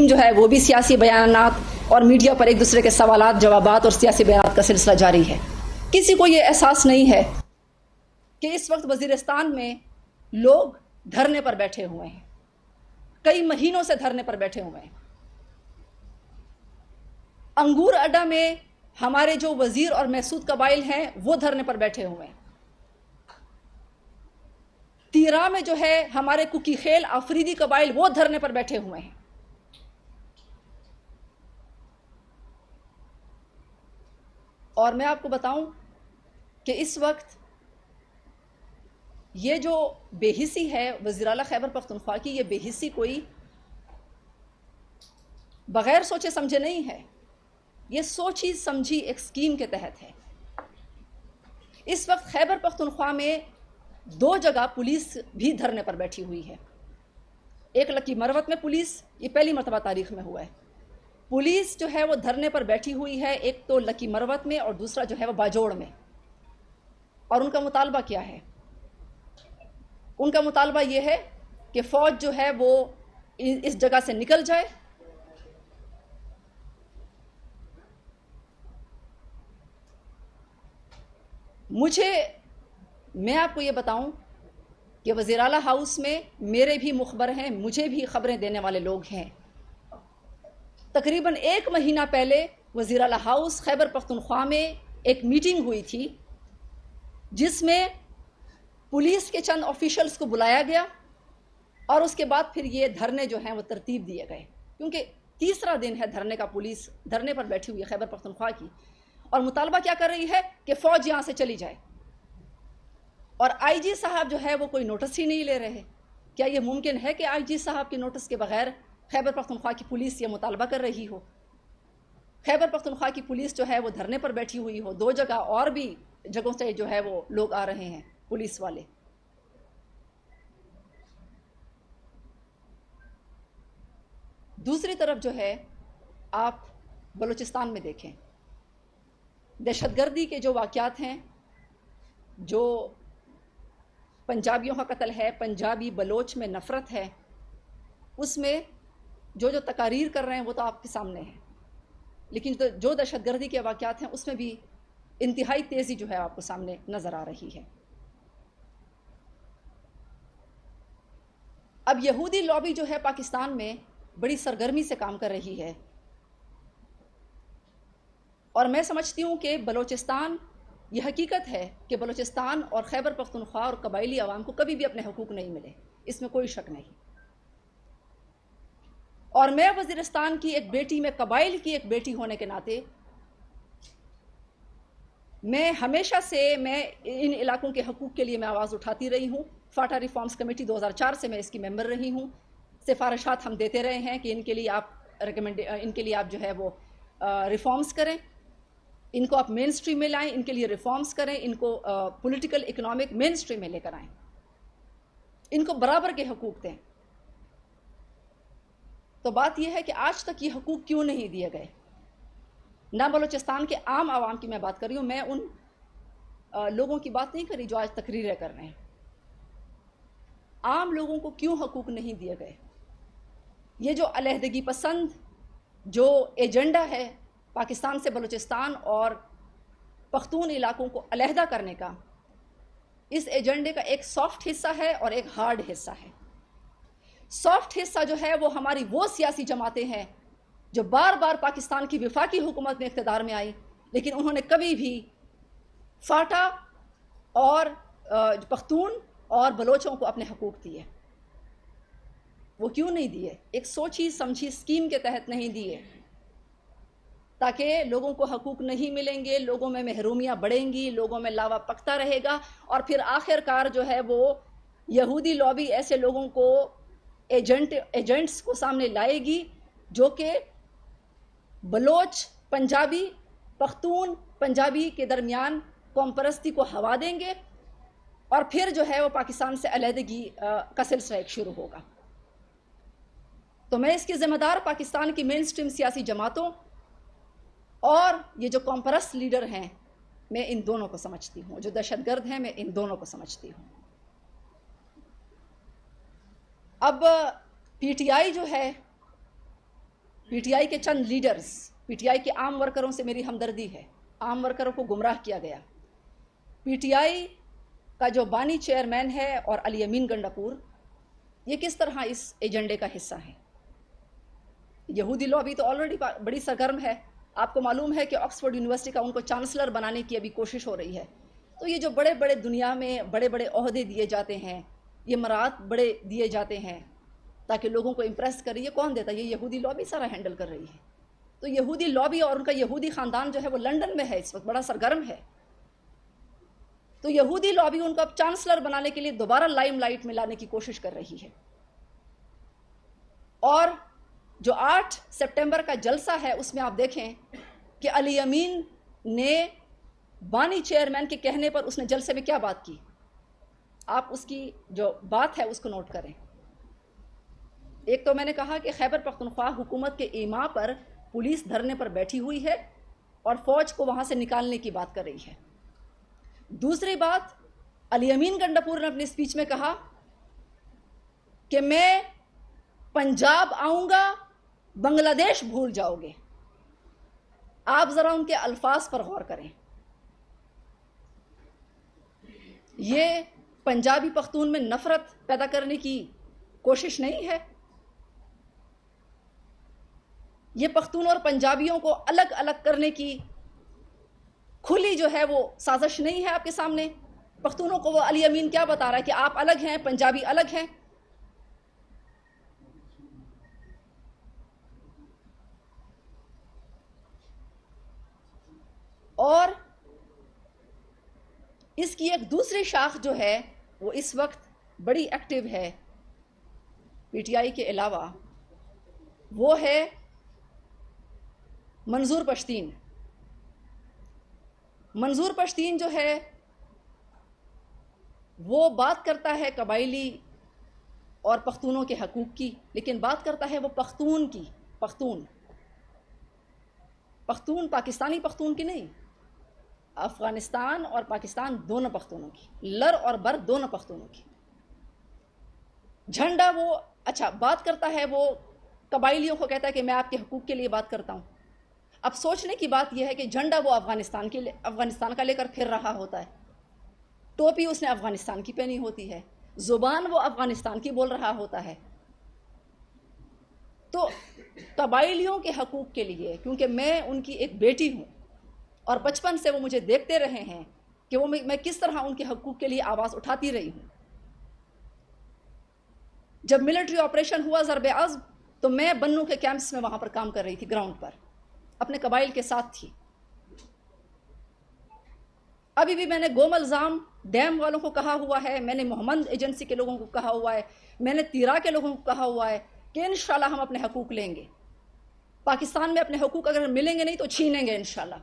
جو ہے وہ بھی سیاسی بیانات اور میڈیا پر ایک دوسرے کے سوالات جوابات اور سیاسی بیانات کا سلسلہ جاری ہے. کسی کو یہ احساس نہیں ہے کہ اس وقت وزیرستان میں لوگ دھرنے پر بیٹھے ہوئے ہیں, کئی مہینوں سے دھرنے پر بیٹھے ہوئے ہیں. انگور اڈا میں ہمارے جو وزیر اور محسود قبائل ہیں وہ دھرنے پر بیٹھے ہوئے ہیں. تیرا میں جو ہے ہمارے ککی خیل آفریدی قبائل وہ دھرنے پر بیٹھے ہوئے ہیں. اور میں آپ کو بتاؤں کہ اس وقت یہ جو بے حسی ہے وزیر اعلیٰ خیبر پختونخوا کی, یہ بے حسی کوئی بغیر سوچے سمجھے نہیں ہے, یہ سوچی سمجھی ایک اسکیم کے تحت ہے. اس وقت خیبر پختونخوا میں 2 جگہ پولیس بھی دھرنے پر بیٹھی ہوئی ہے. ایک لکی مروت میں پولیس, یہ پہلی مرتبہ تاریخ میں ہوا ہے, پولیس جو ہے وہ دھرنے پر بیٹھی ہوئی ہے, ایک تو لکی مروت میں اور دوسرا جو ہے وہ باجوڑ میں. اور ان کا مطالبہ کیا ہے؟ ان کا مطالبہ یہ ہے کہ فوج جو ہے وہ اس جگہ سے نکل جائے, میں آپ کو یہ بتاؤں کہ وزیر اعلیٰ ہاؤس میں میرے بھی مخبر ہیں, مجھے بھی خبریں دینے والے لوگ ہیں. تقریباً 1 مہینہ پہلے وزیر اعلیٰ ہاؤس خیبر پختونخوا میں ایک میٹنگ ہوئی تھی جس میں پولیس کے چند آفیشلز کو بلایا گیا, اور اس کے بعد پھر یہ دھرنے جو ہیں وہ ترتیب دیے گئے, کیونکہ تیسرا دن ہے دھرنے کا. پولیس دھرنے پر بیٹھی ہوئی ہے خیبر پختونخوا کی, اور مطالبہ کیا کر رہی ہے کہ فوج یہاں سے چلی جائے. اور آئی جی صاحب جو ہے وہ کوئی نوٹس ہی نہیں لے رہے. کیا یہ ممکن ہے کہ آئی جی صاحب کے نوٹس کے بغیر خیبر پختونخوا کی پولیس یہ مطالبہ کر رہی ہو؟ خیبر پختونخوا کی پولیس جو ہے وہ دھرنے پر بیٹھی ہوئی ہو, 2 جگہ اور بھی جگہوں سے جو ہے وہ لوگ آ رہے ہیں پولیس والے. دوسری طرف جو ہے آپ بلوچستان میں دیکھیں, دہشت گردی کے جو واقعات ہیں, جو پنجابیوں کا قتل ہے, پنجابی بلوچ میں نفرت ہے, اس میں جو تقاریر کر رہے ہیں وہ تو آپ کے سامنے ہے, لیکن جو دہشت گردی کے واقعات ہیں اس میں بھی انتہائی تیزی جو ہے آپ کو سامنے نظر آ رہی ہے. اب یہودی لابی جو ہے پاکستان میں بڑی سرگرمی سے کام کر رہی ہے, اور میں سمجھتی ہوں کہ بلوچستان, یہ حقیقت ہے کہ بلوچستان اور خیبر پختونخوا اور قبائلی عوام کو کبھی بھی اپنے حقوق نہیں ملے, اس میں کوئی شک نہیں. اور میں وزیرستان کی ایک بیٹی, میں قبائل کی ایک بیٹی ہونے کے ناطے میں ہمیشہ سے ان علاقوں کے حقوق کے لیے میں آواز اٹھاتی رہی ہوں. فاٹا ریفارمز کمیٹی 2004 سے میں اس کی ممبر رہی ہوں. سفارشات ہم دیتے رہے ہیں کہ ان کے لیے آپ جو ہے وہ ریفارمز کریں, ان کو آپ مین سٹریم میں لائیں, ان کے لیے ریفارمز کریں, ان کو پولیٹیکل اکنامک مین سٹریم میں لے کر آئیں, ان کو برابر کے حقوق دیں. تو بات یہ ہے کہ آج تک یہ حقوق کیوں نہیں دیے گئے؟ نہ بلوچستان کے عام عوام کی میں بات کر رہی ہوں, میں ان لوگوں کی بات نہیں کر رہی جو آج تقریریں کر رہے ہیں. عام لوگوں کو کیوں حقوق نہیں دیے گئے؟ یہ جو علیحدگی پسند جو ایجنڈا ہے پاکستان سے بلوچستان اور پختون علاقوں کو علیحدہ کرنے کا, اس ایجنڈے کا ایک سافٹ حصہ ہے اور ایک ہارڈ حصہ ہے. سافٹ حصہ جو ہے وہ ہماری وہ سیاسی جماعتیں ہیں جو بار بار پاکستان کی وفاقی حکومت میں اقتدار میں آئی, لیکن انہوں نے کبھی بھی فاٹا اور پختون اور بلوچوں کو اپنے حقوق دیے. وہ کیوں نہیں دیے؟ ایک سوچی سمجھی اسکیم کے تحت نہیں دیے, تاکہ لوگوں کو حقوق نہیں ملیں گے, لوگوں میں محرومیاں بڑھیں گی, لوگوں میں لاوا پکتا رہے گا, اور پھر آخر کار جو ہے وہ یہودی لابی ایسے لوگوں کو ایجنٹس کو سامنے لائے گی جو کہ بلوچ پنجابی, پختون پنجابی کے درمیان قوم پرستی کو ہوا دیں گے, اور پھر جو ہے وہ پاکستان سے علیحدگی کا سلسلہ ایک شروع ہوگا. تو میں اس کی ذمہ دار پاکستان کی مین سٹریم سیاسی جماعتوں اور یہ جو قوم پرست لیڈر ہیں, میں ان دونوں کو سمجھتی ہوں. جو دہشت گرد ہیں میں ان دونوں کو سمجھتی ہوں. اب پی ٹی آئی جو ہے پی ٹی آئی کے چند لیڈرز، پی ٹی آئی کے عام ورکروں سے میری ہمدردی ہے، عام ورکروں کو گمراہ کیا گیا۔ پی ٹی آئی کا جو بانی چیئرمین ہے اور علی امین گنڈاپور، یہ کس طرح اس ایجنڈے کا حصہ ہیں؟ یہودی لابی تو آلریڈی بڑی سرگرم ہے، آپ کو معلوم ہے کہ آکسفورڈ یونیورسٹی کا ان کو چانسلر بنانے کی ابھی کوشش ہو رہی ہے۔ تو یہ جو بڑے بڑے دنیا میں بڑے بڑے عہدے دیے جاتے ہیں، یہ مرات بڑے دیے جاتے ہیں تاکہ لوگوں کو امپریس کرے، یہ کون دیتا ہے؟ یہ یہودی لابی سارا ہینڈل کر رہی ہے۔ تو یہودی لابی اور ان کا یہودی خاندان جو ہے وہ لندن میں ہے، اس وقت بڑا سرگرم ہے۔ تو یہودی لابی ان کو اب چانسلر بنانے کے لیے دوبارہ لائم لائٹ میں لانے کی کوشش کر رہی ہے۔ اور جو 8 سپٹمبر کا جلسہ ہے اس میں آپ دیکھیں کہ علی امین نے بانی چیئرمین کے کہنے پر اس نے جلسے میں کیا بات کی، آپ اس کی جو بات ہے اس کو نوٹ کریں۔ ایک تو میں نے کہا کہ خیبر پختونخوا حکومت کے ایما پر پولیس دھرنے پر بیٹھی ہوئی ہے اور فوج کو وہاں سے نکالنے کی بات کر رہی ہے۔ دوسری بات، علی امین گنڈاپور نے اپنی اسپیچ میں کہا کہ میں پنجاب آؤں گا، بنگلہ دیش بھول جاؤ گے۔ آپ ذرا ان کے الفاظ پر غور کریں۔ یہ پنجابی پختون میں نفرت پیدا کرنے کی کوشش نہیں ہے، یہ پختون اور پنجابیوں کو الگ الگ کرنے کی کھلی جو ہے وہ سازش نہیں ہے آپ کے سامنے۔ پختونوں کو وہ علی امین کیا بتا رہا ہے کہ آپ الگ ہیں، پنجابی الگ ہیں۔ اور اس کی ایک دوسری شاخ جو ہے وہ اس وقت بڑی ایکٹیو ہے پی ٹی آئی کے علاوہ، وہ ہے منظور پشتین۔ منظور پشتین جو ہے وہ بات کرتا ہے قبائلی اور پختونوں کے حقوق کی، لیکن بات کرتا ہے وہ پختون کی، پختون پاکستانی پختون کی نہیں، افغانستان اور پاکستان دونوں پختونوں کی، لر اور بر دونوں پختونوں کی۔ جھنڈا وہ بات کرتا ہے، وہ قبائلیوں کو کہتا ہے کہ میں آپ کے حقوق کے لیے بات کرتا ہوں۔ اب سوچنے کی بات یہ ہے کہ جھنڈا وہ افغانستان کا لے کر پھر رہا ہوتا ہے، ٹوپی اس نے افغانستان کی پہنی ہوتی ہے، زبان وہ افغانستان کی بول رہا ہوتا ہے۔ تو قبائلیوں کے حقوق کے لیے، کیونکہ میں ان کی ایک بیٹی ہوں اور بچپن سے وہ مجھے دیکھتے رہے ہیں کہ وہ میں کس طرح ان کے حقوق کے لیے آواز اٹھاتی رہی ہوں۔ جب ملٹری آپریشن ہوا ضرب عضب، تو میں بنوں کے کیمپس میں وہاں پر کام کر رہی تھی، گراؤنڈ پر اپنے قبائل کے ساتھ تھی۔ ابھی بھی میں نے گوم الزام ڈیم والوں کو کہا ہوا ہے، میں نے محمد ایجنسی کے لوگوں کو کہا ہوا ہے، میں نے تیرا کے لوگوں کو کہا ہوا ہے کہ انشاءاللہ ہم اپنے حقوق لیں گے۔ پاکستان میں اپنے حقوق اگر ملیں گے نہیں تو چھینیں گے انشاءاللہ۔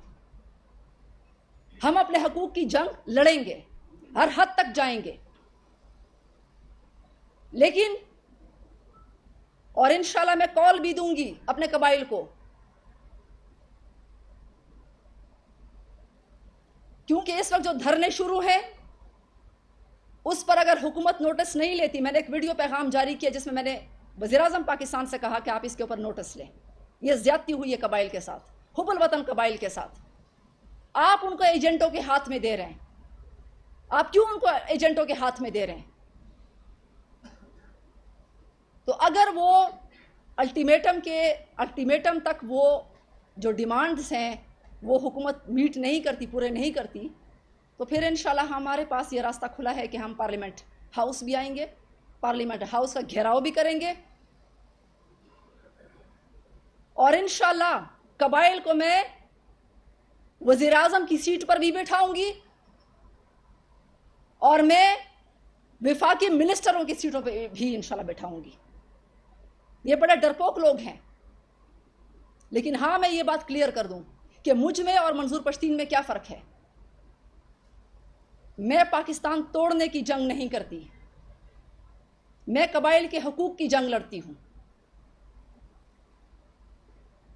ہم اپنے حقوق کی جنگ لڑیں گے، ہر حد تک جائیں گے، لیکن اور انشاءاللہ میں کال بھی دوں گی اپنے قبائل کو، کیونکہ اس وقت جو دھرنے شروع ہیں اس پر اگر حکومت نوٹس نہیں لیتی، میں نے ایک ویڈیو پیغام جاری کیا جس میں میں نے وزیراعظم پاکستان سے کہا کہ آپ اس کے اوپر نوٹس لیں، یہ زیادتی ہوئی ہے قبائل کے ساتھ، حب الوطن قبائل کے ساتھ۔ آپ ان کو ایجنٹوں کے ہاتھ میں دے رہے ہیں، آپ کیوں ان کو ایجنٹوں کے ہاتھ میں دے رہے ہیں؟ تو اگر وہ الٹیمیٹم تک وہ جو ڈیمانڈز ہیں وہ حکومت میٹ نہیں کرتی، پورے نہیں کرتی، تو پھر انشاءاللہ ہمارے پاس یہ راستہ کھلا ہے کہ ہم پارلیمنٹ ہاؤس بھی آئیں گے، پارلیمنٹ ہاؤس کا گھیراؤ بھی کریں گے، اور انشاءاللہ قبائل کو میں وزیر اعظم کی سیٹ پر بھی بٹھاؤں گی اور میں وفاقی منسٹروں کی سیٹوں پہ بھی انشاءاللہ بٹھاؤں گی۔ یہ بڑے ڈرپوک لوگ ہیں، لیکن ہاں میں یہ بات کلیئر کر دوں کہ مجھ میں اور منظور پشتین میں کیا فرق ہے۔ میں پاکستان توڑنے کی جنگ نہیں کرتی، میں قبائل کے حقوق کی جنگ لڑتی ہوں۔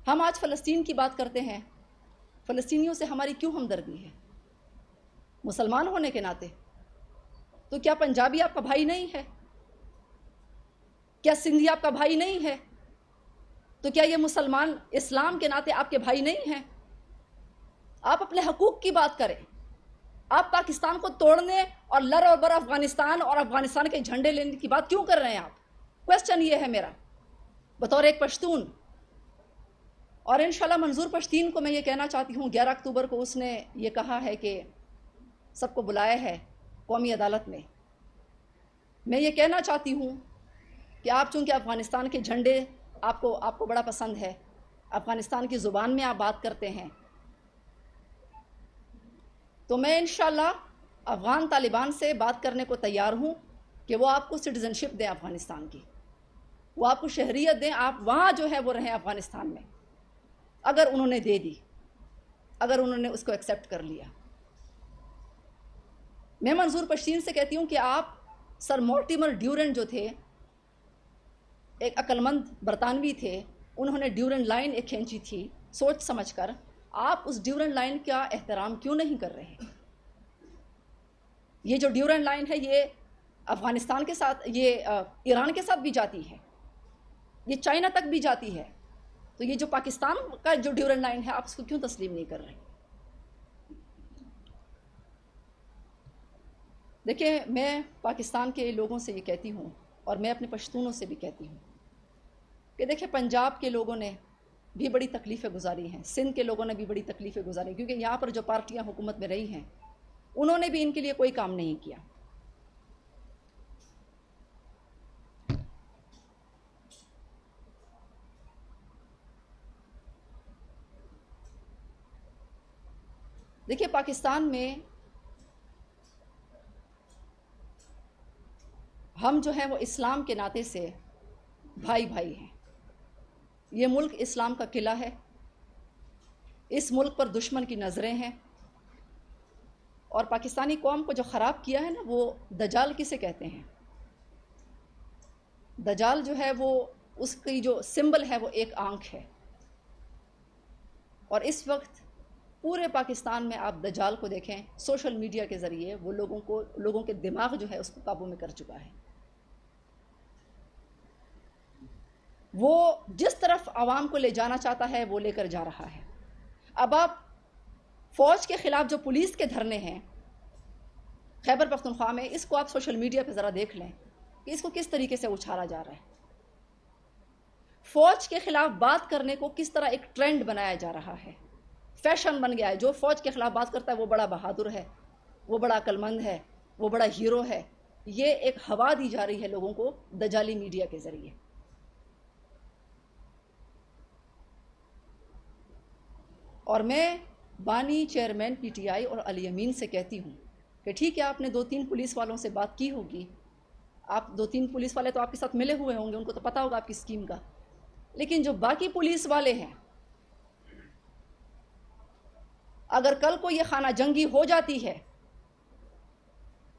ہم آج فلسطین کی بات کرتے ہیں، فلسطینیوں سے ہماری کیوں ہمدردی ہے؟ مسلمان ہونے کے ناطے۔ تو کیا پنجابی آپ کا بھائی نہیں ہے؟ کیا سندھی آپ کا بھائی نہیں ہے؟ تو کیا یہ مسلمان اسلام کے ناطے آپ کے بھائی نہیں ہیں؟ آپ اپنے حقوق کی بات کریں. آپ پاکستان کو توڑنے اور لر اور بر افغانستان اور افغانستان کے جھنڈے لینے کی بات کیوں کر رہے ہیں آپ؟ کویسچن یہ ہے میرا بطور ایک پشتون. اور انشاءاللہ منظور پشتین کو میں یہ کہنا چاہتی ہوں، 11 اکتوبر کو اس نے یہ کہا ہے کہ سب کو بلایا ہے قومی عدالت میں. میں یہ کہنا چاہتی ہوں کہ آپ چونکہ افغانستان کے جھنڈے آپ کو بڑا پسند ہے، افغانستان کی زبان میں آپ بات کرتے ہیں، تو میں انشاءاللہ افغان طالبان سے بات کرنے کو تیار ہوں کہ وہ آپ کو سٹیزن شپ دیں افغانستان کی، وہ آپ کو شہریت دیں، آپ وہاں جو ہے وہ رہیں افغانستان میں، اگر انہوں نے دے دی، اگر انہوں نے اس کو ایکسیپٹ کر لیا. میں منظور پشتین سے کہتی ہوں کہ آپ سر مورٹیمر ڈیورنٹ جو تھے، ایک عقلمند برطانوی تھے، انہوں نے ڈیورنٹ لائن ایک کھینچی تھی سوچ سمجھ کر. آپ اس ڈیورنٹ لائن کا احترام کیوں نہیں کر رہے؟ یہ جو ڈیورنٹ لائن ہے یہ افغانستان کے ساتھ، یہ ایران کے ساتھ بھی جاتی ہے، یہ چائنا تک بھی جاتی ہے. تو یہ جو پاکستان کا جو ڈیورنٹ لائن ہے آپ اس کو کیوں تسلیم نہیں کر رہے؟ دیکھیں، میں پاکستان کے لوگوں سے یہ کہتی ہوں اور میں اپنے پشتونوں سے بھی کہتی ہوں کہ دیکھیں، پنجاب کے لوگوں نے بھی بڑی تکلیفیں گزاری ہیں، سندھ کے لوگوں نے بھی بڑی تکلیفیں گزاری، کیونکہ یہاں پر جو پارٹیاں حکومت میں رہی ہیں انہوں نے بھی ان کے لیے کوئی کام نہیں کیا. دیکھیے، پاکستان میں ہم جو ہیں وہ اسلام کے ناطے سے بھائی بھائی ہیں. یہ ملک اسلام کا قلعہ ہے، اس ملک پر دشمن کی نظریں ہیں، اور پاکستانی قوم کو جو خراب کیا ہے نا، وہ دجال کسے کہتے ہیں؟ دجال جو ہے وہ اس کی جو سمبل ہے وہ ایک آنکھ ہے، اور اس وقت پورے پاکستان میں آپ دجال کو دیکھیں، سوشل میڈیا کے ذریعے وہ لوگوں کے دماغ جو ہے اس کو قابو میں کر چکا ہے. وہ جس طرف عوام کو لے جانا چاہتا ہے وہ لے کر جا رہا ہے. اب آپ فوج کے خلاف جو پولیس کے دھرنے ہیں خیبر پختونخوا میں، اس کو آپ سوشل میڈیا پہ ذرا دیکھ لیں کہ اس کو کس طریقے سے اچھالا جا رہا ہے. فوج کے خلاف بات کرنے کو کس طرح ایک ٹرینڈ بنایا جا رہا ہے، فیشن بن گیا ہے. جو فوج کے خلاف بات کرتا ہے وہ بڑا بہادر ہے، وہ بڑا عقلمند ہے، وہ بڑا ہیرو ہے. یہ ایک ہوا دی جا رہی ہے لوگوں کو دجالی میڈیا کے ذریعے. اور میں بانی چیئرمین پی ٹی آئی اور علی امین سے کہتی ہوں کہ ٹھیک ہے، آپ نے 2-3 پولیس والوں سے بات کی ہوگی، آپ 2-3 پولیس والے تو آپ کے ساتھ ملے ہوئے ہوں گے، ان کو تو پتہ ہوگا آپ کی اسکیم کا. لیکن جو باقی پولیس والے ہیں، اگر کل کو یہ خانہ جنگی ہو جاتی ہے،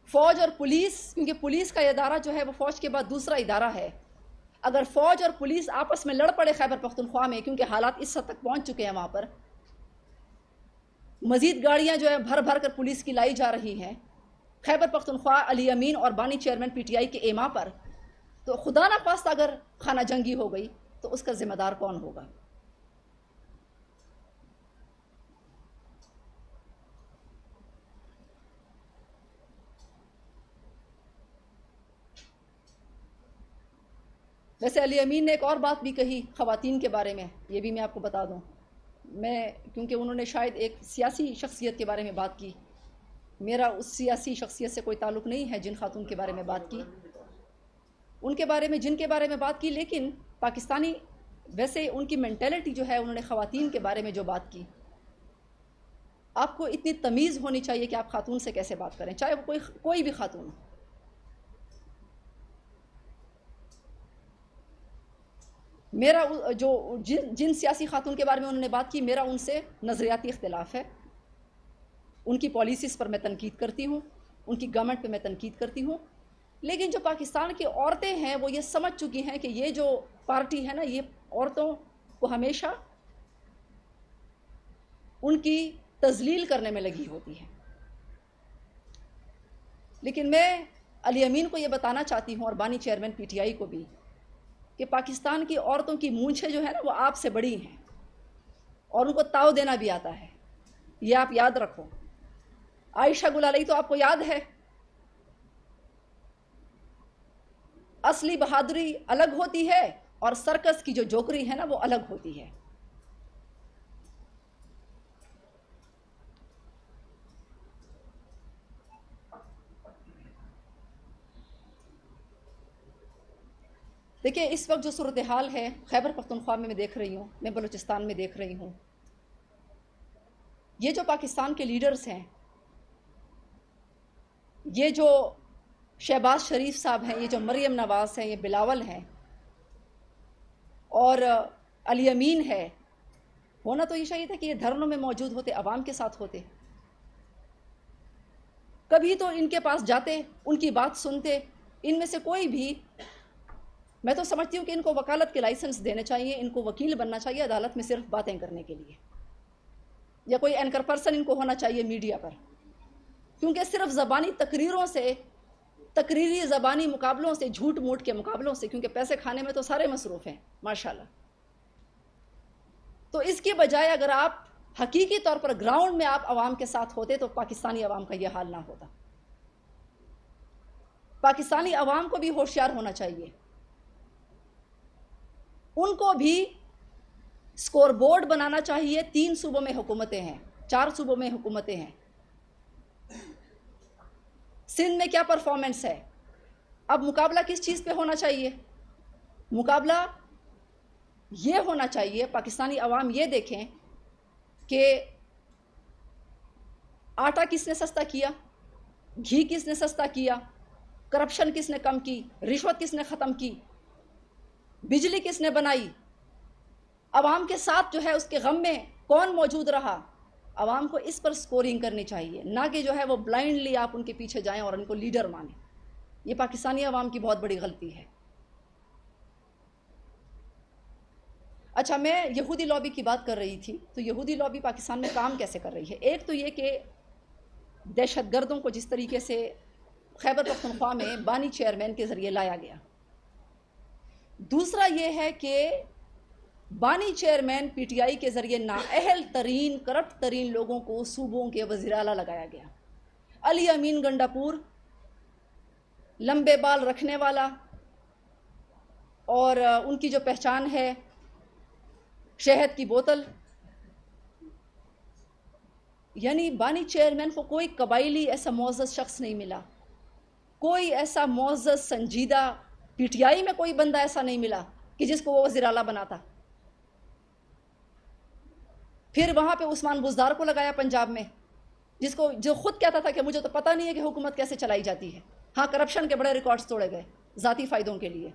فوج اور پولیس، کیونکہ پولیس کا ادارہ جو ہے وہ فوج کے بعد دوسرا ادارہ ہے، اگر فوج اور پولیس آپس میں لڑ پڑے خیبر پختونخوا میں، کیونکہ حالات اس حد تک پہنچ چکے ہیں وہاں پر، مزید گاڑیاں جو ہے بھر بھر کر پولیس کی لائی جا رہی ہیں خیبر پختونخوا علی امین اور بانی چیئرمین پی ٹی آئی کے ایما پر، تو خدا نہ خواستہ اگر خانہ جنگی ہو گئی تو اس کا ذمہ دار کون ہوگا؟ ویسے علی امین نے ایک اور بات بھی کہی خواتین کے بارے میں، یہ بھی میں آپ کو بتا دوں. کیونکہ انہوں نے شاید ایک سیاسی شخصیت کے بارے میں بات کی، میرا اس سیاسی شخصیت سے کوئی تعلق نہیں ہے جن خاتون کے بارے میں بات کی، ان کے بارے میں جن کے بارے میں بات کی. لیکن پاکستانی ویسے ان کی مینٹیلٹی جو ہے، انہوں نے خواتین کے بارے میں جو بات کی، آپ کو اتنی تمیز ہونی چاہیے کہ آپ خاتون سے کیسے بات کریں، چاہے وہ کوئی بھی خاتون ہو. میرا جن سیاسی خاتون کے بارے میں انہوں نے بات کی، میرا ان سے نظریاتی اختلاف ہے. ان کی پالیسیز پر میں تنقید کرتی ہوں، ان کی گورنمنٹ پہ میں تنقید کرتی ہوں. لیکن جو پاکستان کی عورتیں ہیں وہ یہ سمجھ چکی ہیں کہ یہ جو پارٹی ہے نا، یہ عورتوں کو ہمیشہ ان کی تذلیل کرنے میں لگی ہوتی ہے. لیکن میں علی امین کو یہ بتانا چاہتی ہوں اور بانی چیئرمین پی ٹی آئی کو بھی کہ پاکستان کی عورتوں کی مونچھیں جو ہیں نا وہ آپ سے بڑی ہیں اور ان کو تاؤ دینا بھی آتا ہے. یہ آپ یاد رکھو. عائشہ گل علیہ تو آپ کو یاد ہے. اصلی بہادری الگ ہوتی ہے اور سرکس کی جو جوکری ہے نا وہ الگ ہوتی ہے. دیکھیں اس وقت جو صورتحال ہے خیبر پختونخوا میں دیکھ رہی ہوں, میں بلوچستان میں دیکھ رہی ہوں, یہ جو پاکستان کے لیڈرز ہیں, یہ جو شہباز شریف صاحب ہیں, یہ جو مریم نواز ہیں, یہ بلاول ہیں اور علی امین ہے, ہونا تو یہ چاہیے تھا کہ یہ دھرنوں میں موجود ہوتے, عوام کے ساتھ ہوتے. کبھی تو ان کے پاس جاتے, ان کی بات سنتے. ان میں سے کوئی بھی, میں تو سمجھتی ہوں کہ ان کو وکالت کے لائسنس دینے چاہیے, ان کو وکیل بننا چاہیے عدالت میں صرف باتیں کرنے کے لیے, یا کوئی اینکر پرسن ان کو ہونا چاہیے میڈیا پر, کیونکہ صرف زبانی تقریروں سے, تقریری زبانی مقابلوں سے, جھوٹ موٹ کے مقابلوں سے, کیونکہ پیسے کھانے میں تو سارے مصروف ہیں ماشاءاللہ, تو اس کی بجائے اگر آپ حقیقی طور پر گراؤنڈ میں آپ عوام کے ساتھ ہوتے تو پاکستانی عوام کا یہ حال نہ ہوتا. پاکستانی عوام کو بھی ہوشیار ہونا چاہیے. ان کو بھی سکور بورڈ بنانا چاہیے. 3 صوبوں میں حکومتیں ہیں, 4 صوبوں میں حکومتیں ہیں. سندھ میں کیا پرفارمنس ہے؟ اب مقابلہ کس چیز پہ ہونا چاہیے؟ مقابلہ یہ ہونا چاہیے, پاکستانی عوام یہ دیکھیں کہ آٹا کس نے سستا کیا, گھی کس نے سستا کیا, کرپشن کس نے کم کی, رشوت کس نے ختم کی, بجلی کس نے بنائی, عوام کے ساتھ جو ہے اس کے غم میں کون موجود رہا. عوام کو اس پر سکورنگ کرنی چاہیے, نہ کہ جو ہے وہ بلائنڈلی آپ ان کے پیچھے جائیں اور ان کو لیڈر مانیں. یہ پاکستانی عوام کی بہت بڑی غلطی ہے. اچھا, میں یہودی لابی کی بات کر رہی تھی, تو یہودی لابی پاکستان میں کام کیسے کر رہی ہے؟ ایک تو یہ کہ دہشت گردوں کو جس طریقے سے خیبر پختونخوا میں بانی چیئرمین کے ذریعے لایا گیا. دوسرا یہ ہے کہ بانی چیئرمین پی ٹی آئی کے ذریعے نااہل ترین, کرپٹ ترین لوگوں کو صوبوں کے وزیر اعلیٰ لگایا گیا. علی امین گنڈا پور, لمبے بال رکھنے والا, اور ان کی جو پہچان ہے شہد کی بوتل. یعنی بانی چیئرمین کو کوئی قبائلی ایسا معزز شخص نہیں ملا, کوئی ایسا معزز سنجیدہ پی ٹی آئی میں کوئی بندہ ایسا نہیں ملا کہ جس کو وہ وزیر اعلیٰ بناتا. پھر وہاں پہ عثمان بزدار کو لگایا پنجاب میں, جو خود کہتا تھا کہ مجھے تو پتہ نہیں ہے کہ حکومت کیسے چلائی جاتی ہے. ہاں, کرپشن کے بڑے ریکارڈز توڑے گئے ذاتی فائدوں کے لیے.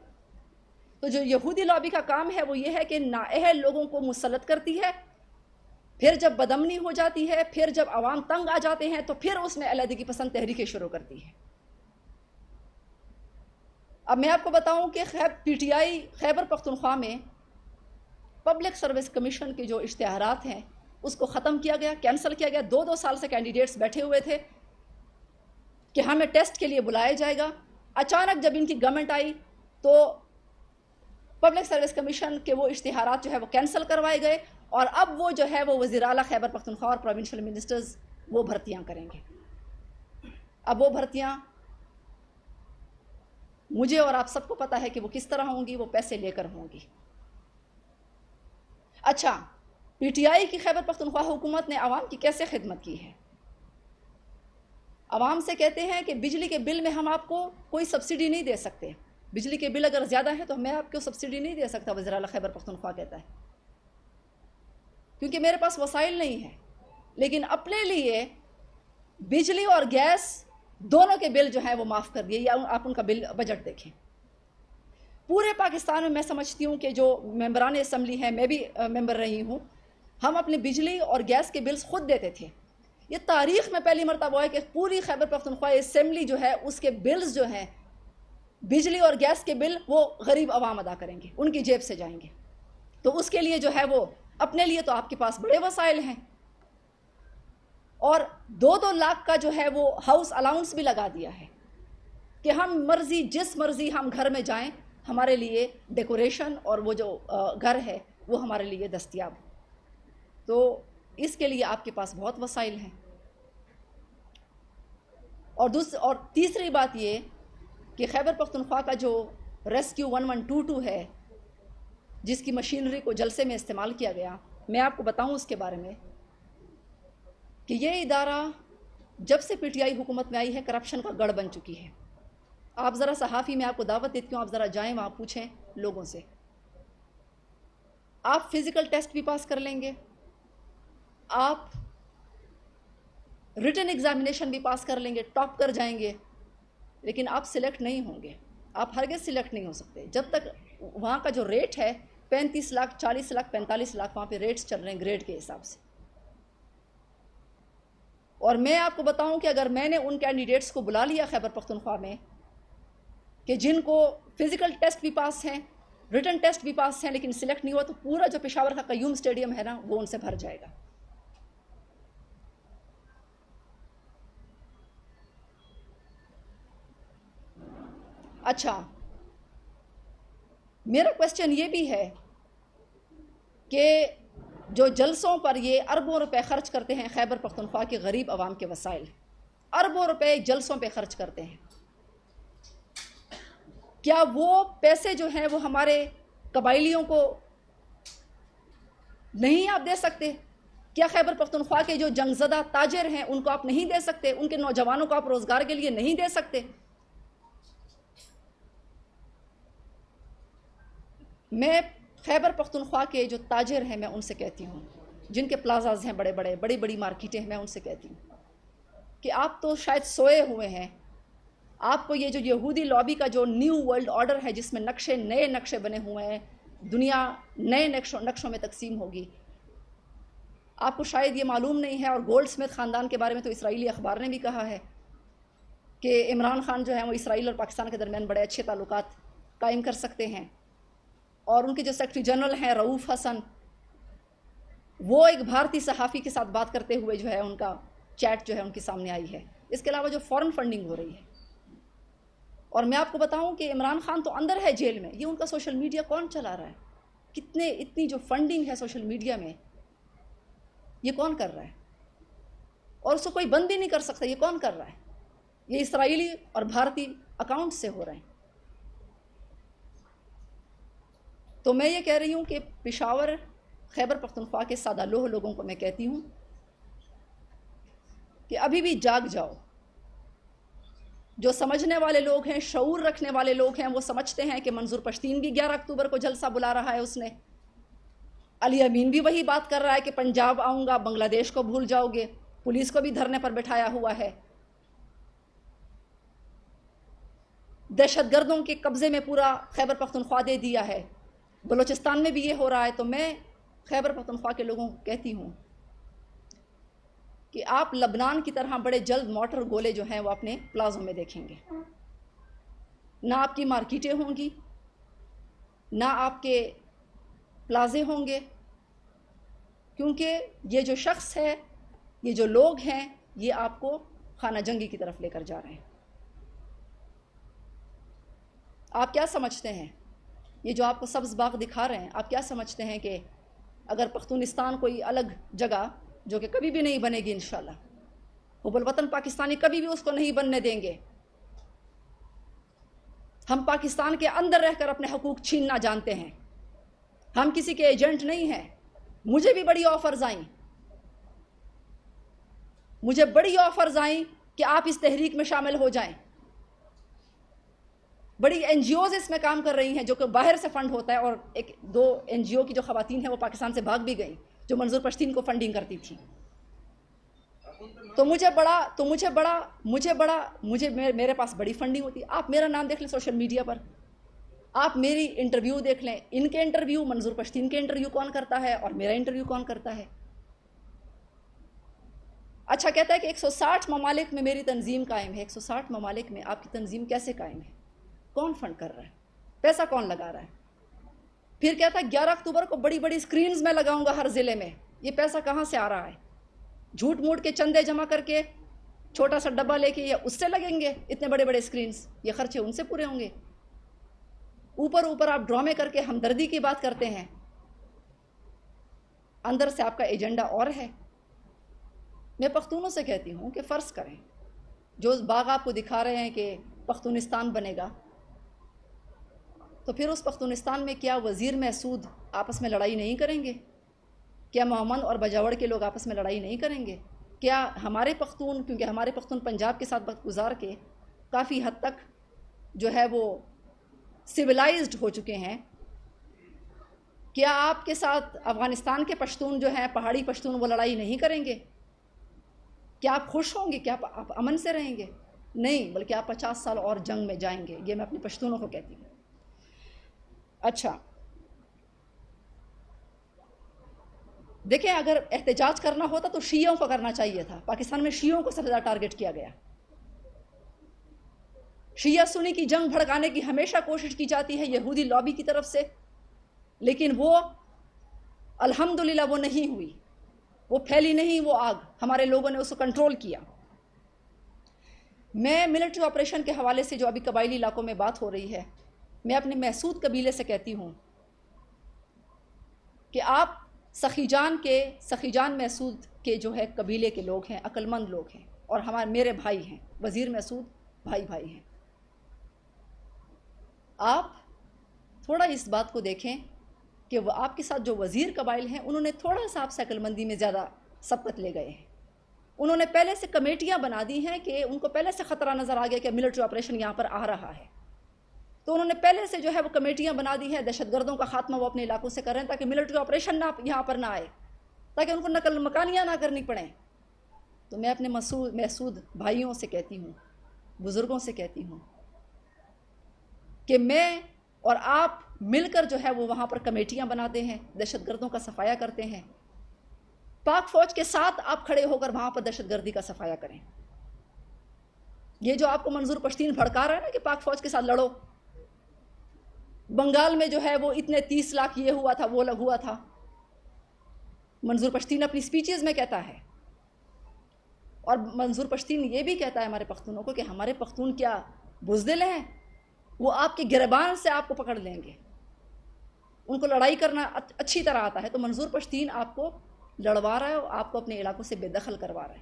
تو جو یہودی لابی کا کام ہے وہ یہ ہے کہ نااہل لوگوں کو مسلط کرتی ہے, پھر جب بدامنی ہو جاتی ہے, پھر جب عوام تنگ آ جاتے ہیں تو پھر اس میں علیحدگی پسند تحریکیں شروع کرتی ہے. اب میں آپ کو بتاؤں کہ P T I Khyber Pakhtunkhwa میں پبلک سروس کمیشن کے جو اشتہارات ہیں اس کو ختم کیا گیا, کینسل کیا گیا. 2 سال سے کینڈیڈیٹس بیٹھے ہوئے تھے کہ ہمیں ٹیسٹ کے لیے بلایا جائے گا. اچانک جب ان کی گورنمنٹ آئی تو پبلک سروس کمیشن کے وہ اشتہارات جو ہے وہ کینسل کروائے گئے, اور اب وہ جو ہے وہ وزیر اعلیٰ خیبر پختونخوا اور پروونشل منسٹرز وہ بھرتیاں کریں گے. اب وہ بھرتیاں مجھے اور آپ سب کو پتا ہے کہ وہ کس طرح ہوں گی, وہ پیسے لے کر ہوں گی. اچھا, پی ٹی آئی کی خیبر پختونخوا حکومت نے عوام کی کیسے خدمت کی ہے؟ عوام سے کہتے ہیں کہ بجلی کے بل میں ہم آپ کو کوئی سبسڈی نہیں دے سکتے, بجلی کے بل اگر زیادہ ہے تو میں آپ کو سبسڈی نہیں دے سکتا. وزیر اعلیٰ خیبر پختونخوا کہتا ہے کیونکہ میرے پاس وسائل نہیں ہیں. لیکن اپنے لیے بجلی اور گیس دونوں کے بل جو ہیں وہ معاف کر دیے, یا آپ ان کا بل بجٹ دیکھیں. پورے پاکستان میں میں سمجھتی ہوں کہ جو ممبران اسمبلی ہیں, میں بھی ممبر رہی ہوں, ہم اپنی بجلی اور گیس کے بلز خود دیتے تھے. یہ تاریخ میں پہلی مرتبہ ہے کہ پوری خیبر پختونخوا اسمبلی جو ہے اس کے بلز جو ہیں, بجلی اور گیس کے بل, وہ غریب عوام ادا کریں گے, ان کی جیب سے جائیں گے. تو اس کے لیے جو ہے وہ اپنے لیے تو آپ کے پاس بڑے وسائل ہیں, اور 2 لاکھ کا جو ہے وہ ہاؤس الاؤنس بھی لگا دیا ہے کہ ہم مرضی جس مرضی ہم گھر میں جائیں ہمارے لیے ڈیکوریشن اور وہ جو گھر ہے وہ ہمارے لیے دستیاب ہو. تو اس کے لیے آپ کے پاس بہت وسائل ہیں. اور تیسری بات یہ کہ خیبر پختونخوا کا جو ریسکیو 1122 ہے جس کی مشینری کو جلسے میں استعمال کیا گیا، میں آپ کو بتاؤں اس کے بارے میں کہ یہ ادارہ جب سے پی ٹی آئی حکومت میں آئی ہے کرپشن کا گڑھ بن چکی ہے. آپ ذرا صحافی میں آپ کو دعوت دیتی ہوں، آپ ذرا جائیں وہاں پوچھیں لوگوں سے. آپ فزیکل ٹیسٹ بھی پاس کر لیں گے، آپ ریٹن ایگزامینیشن بھی پاس کر لیں گے، ٹاپ کر جائیں گے، لیکن آپ سلیکٹ نہیں ہوں گے. آپ ہرگز سلیکٹ نہیں ہو سکتے جب تک وہاں کا جو ریٹ ہے 35 لاکھ 40 لاکھ 45 لاکھ وہاں پہ ریٹس چل رہے ہیں گریڈ کے حساب سے. اور میں آپ کو بتاؤں کہ اگر میں نے ان کینڈیڈیٹس کو بلا لیا خیبر پختونخوا میں کہ جن کو فزیکل ٹیسٹ بھی پاس ہیں، ریٹن ٹیسٹ بھی پاس ہیں، لیکن سلیکٹ نہیں ہوا، تو پورا جو پشاور کا قیوم اسٹیڈیم ہے نا وہ ان سے بھر جائے گا. اچھا، میرا کوشچن یہ بھی ہے کہ جو جلسوں پر یہ اربوں روپے خرچ کرتے ہیں خیبر پختونخوا کے غریب عوام کے وسائل، اربوں روپے جلسوں پہ خرچ کرتے ہیں، کیا وہ پیسے جو ہیں وہ ہمارے قبائلیوں کو نہیں آپ دے سکتے؟ کیا خیبر پختونخوا کے جو جنگ زدہ تاجر ہیں ان کو آپ نہیں دے سکتے؟ ان کے نوجوانوں کو آپ روزگار کے لیے نہیں دے سکتے؟ میں خیبر پختونخوا کے جو تاجر ہیں میں ان سے کہتی ہوں، جن کے پلازاز ہیں بڑے بڑے، بڑی بڑی مارکیٹیں ہیں، میں ان سے کہتی ہوں کہ آپ تو شاید سوئے ہوئے ہیں. آپ کو یہ جو یہودی لابی کا جو نیو ورلڈ آرڈر ہے جس میں نئے نقشے بنے ہوئے ہیں، دنیا نئے نقشوں میں تقسیم ہوگی، آپ کو شاید یہ معلوم نہیں ہے. اور گولڈ سمتھ خاندان کے بارے میں تو اسرائیلی اخبار نے بھی کہا ہے کہ عمران خان جو ہے وہ اسرائیل اور پاکستان کے درمیان بڑے اچھے تعلقات قائم کر سکتے ہیں. اور ان کے جو سیکرٹری جنرل ہیں رؤوف حسن، وہ ایک بھارتی صحافی کے ساتھ بات کرتے ہوئے جو ہے ان کا چیٹ جو ہے ان کے سامنے آئی ہے. اس کے علاوہ جو فورن فنڈنگ ہو رہی ہے، اور میں آپ کو بتاؤں کہ عمران خان تو اندر ہے جیل میں، یہ ان کا سوشل میڈیا کون چلا رہا ہے؟ اتنی جو فنڈنگ ہے سوشل میڈیا میں، یہ کون کر رہا ہے؟ اور اس کو کوئی بند بھی نہیں کر سکتا. یہ کون کر رہا ہے؟ یہ اسرائیلی اور بھارتی اکاؤنٹ سے ہو رہے ہیں. تو میں یہ کہہ رہی ہوں کہ پشاور خیبر پختونخوا کے سادہ لوہ لوگوں کو میں کہتی ہوں کہ ابھی بھی جاگ جاؤ. جو سمجھنے والے لوگ ہیں، شعور رکھنے والے لوگ ہیں، وہ سمجھتے ہیں کہ منظور پشتین بھی 11 اکتوبر کو جلسہ بلا رہا ہے. اس نے علی امین بھی وہی بات کر رہا ہے کہ پنجاب آؤں گا، بنگلہ دیش کو بھول جاؤ گے. پولیس کو بھی دھرنے پر بٹھایا ہوا ہے. دہشت گردوں کے قبضے میں پورا خیبر پختونخوا دے دیا ہے. بلوچستان میں بھی یہ ہو رہا ہے. تو میں خیبر پختونخوا کے لوگوں کو کہتی ہوں کہ آپ لبنان کی طرح بڑے جلد موٹر گولے جو ہیں وہ اپنے پلازوں میں دیکھیں گے. نہ آپ کی مارکیٹیں ہوں گی، نہ آپ کے پلازے ہوں گے، کیونکہ یہ جو شخص ہے، یہ جو لوگ ہیں، یہ آپ کو خانہ جنگی کی طرف لے کر جا رہے ہیں. آپ کیا سمجھتے ہیں؟ یہ جو آپ کو سبز باغ دکھا رہے ہیں، آپ کیا سمجھتے ہیں کہ اگر پختونستان کوئی الگ جگہ جو کہ کبھی بھی نہیں بنے گی انشاءاللہ، حب الوطن پاکستانی کبھی بھی اس کو نہیں بننے دیں گے. ہم پاکستان کے اندر رہ کر اپنے حقوق چھیننا جانتے ہیں. ہم کسی کے ایجنٹ نہیں ہیں. مجھے بھی بڑی آفرز آئیں، مجھے بڑی آفرز آئیں کہ آپ اس تحریک میں شامل ہو جائیں. بڑی این جی اوز اس میں کام کر رہی ہیں جو کہ باہر سے فنڈ ہوتا ہے، اور ایک دو این جی او کی جو خواتین ہیں وہ پاکستان سے بھاگ بھی گئیں جو منظور پشتین کو فنڈنگ کرتی تھیں. تو میرے پاس بڑی فنڈنگ ہوتی ہے. آپ میرا نام دیکھ لیں سوشل میڈیا پر، آپ میری انٹرویو دیکھ لیں. ان کے انٹرویو، منظور پشتین کے انٹرویو کون کرتا ہے اور میرا انٹرویو کون کرتا ہے؟ اچھا، کہتا ہے کہ 160 ممالک میں میری تنظیم قائم ہے. 160 ممالک میں آپ کی تنظیم کیسے قائم ہے؟ کون فنڈ کر رہا ہے؟ پیسہ کون لگا رہا ہے؟ پھر کہتا ہے 11 اکتوبر کو بڑی بڑی سکرینز میں لگاؤں گا ہر ضلع میں. یہ پیسہ کہاں سے آ رہا ہے؟ جھوٹ موٹ کے چندے جمع کر کے چھوٹا سا ڈبہ لے کے، یا اس سے لگیں گے اتنے بڑے بڑے سکرینز؟ یہ خرچے ان سے پورے ہوں گے. اوپر اوپر آپ ڈرامے کر کے ہمدردی کی بات کرتے ہیں، اندر سے آپ کا ایجنڈا اور ہے۔ میں پختونوں سے کہتی ہوں کہ فرض کریں جو باغ آپ کو دکھا رہے ہیں کہ پختونستان بنے گا، تو پھر اس پختونستان میں کیا وزیر محسود آپس میں لڑائی نہیں کریں گے؟ کیا مومن اور بجاوڑ کے لوگ آپس میں لڑائی نہیں کریں گے؟ کیا ہمارے پختون، کیونکہ ہمارے پختون پنجاب کے ساتھ وقت گزار کے کافی حد تک جو ہے وہ سویلائزڈ ہو چکے ہیں، کیا آپ کے ساتھ افغانستان کے پشتون جو ہیں، پہاڑی پشتون، وہ لڑائی نہیں کریں گے؟ کیا آپ خوش ہوں گے؟ کیا آپ امن سے رہیں گے؟ نہیں، بلکہ آپ 50 سال اور جنگ میں جائیں گے۔ یہ میں اپنے پشتونوں کو کہتی ہوں۔ اچھا دیکھیں، اگر احتجاج کرنا ہوتا تو شیعوں کو کرنا چاہیے تھا۔ پاکستان میں شیعوں کو سب سے زیادہ ٹارگٹ کیا گیا۔ شیعہ سنی کی جنگ بھڑکانے کی ہمیشہ کوشش کی جاتی ہے یہودی لابی کی طرف سے، لیکن وہ الحمدللہ وہ نہیں ہوئی، وہ پھیلی نہیں وہ آگ، ہمارے لوگوں نے اس کو کنٹرول کیا۔ میں ملٹری آپریشن کے حوالے سے جو ابھی قبائلی علاقوں میں بات ہو رہی ہے، میں اپنے محسود قبیلے سے کہتی ہوں کہ آپ سخیجان محسود کے جو ہے قبیلے کے لوگ ہیں، عقل مند لوگ ہیں، اور میرے بھائی ہیں، وزیر محسود بھائی ہیں۔ آپ تھوڑا اس بات کو دیکھیں کہ وہ آپ کے ساتھ جو وزیر قبائل ہیں، انہوں نے تھوڑا سا آپ سے عقل مندی میں زیادہ سبقت لے گئے ہیں۔ انہوں نے پہلے سے کمیٹیاں بنا دی ہیں کہ ان کو پہلے سے خطرہ نظر آ گیا کہ ملٹری آپریشن یہاں پر آ رہا ہے، تو انہوں نے پہلے سے جو ہے وہ کمیٹیاں بنا دی ہیں، دہشت گردوں کا خاتمہ وہ اپنے علاقوں سے کر رہے ہیں تاکہ ملٹری آپریشن یہاں پر نہ آئے، تاکہ ان کو نقل مکانیاں نہ کرنی پڑیں۔ تو میں اپنے محسود بھائیوں سے کہتی ہوں، بزرگوں سے کہتی ہوں کہ میں اور آپ مل کر جو ہے وہ وہاں پر کمیٹیاں بناتے ہیں، دہشت گردوں کا صفایا کرتے ہیں۔ پاک فوج کے ساتھ آپ کھڑے ہو کر وہاں پر دہشت گردی کا صفایا کریں۔ یہ جو آپ کو منظور پشتین بھڑکا رہا ہے نا کہ پاک فوج کے ساتھ لڑو، بنگال میں جو ہے وہ اتنے 30 لاکھ یہ ہوا تھا وہ ہوا تھا، منظور پشتین اپنی سپیچز میں کہتا ہے، اور منظور پشتین یہ بھی کہتا ہے ہمارے پختونوں کو کہ ہمارے پختون کیا بزدل ہیں، وہ آپ کے گریبان سے آپ کو پکڑ لیں گے، ان کو لڑائی کرنا اچھی طرح آتا ہے۔ تو منظور پشتین آپ کو لڑوا رہا ہے اور آپ کو اپنے علاقوں سے بے دخل کروا رہا ہے۔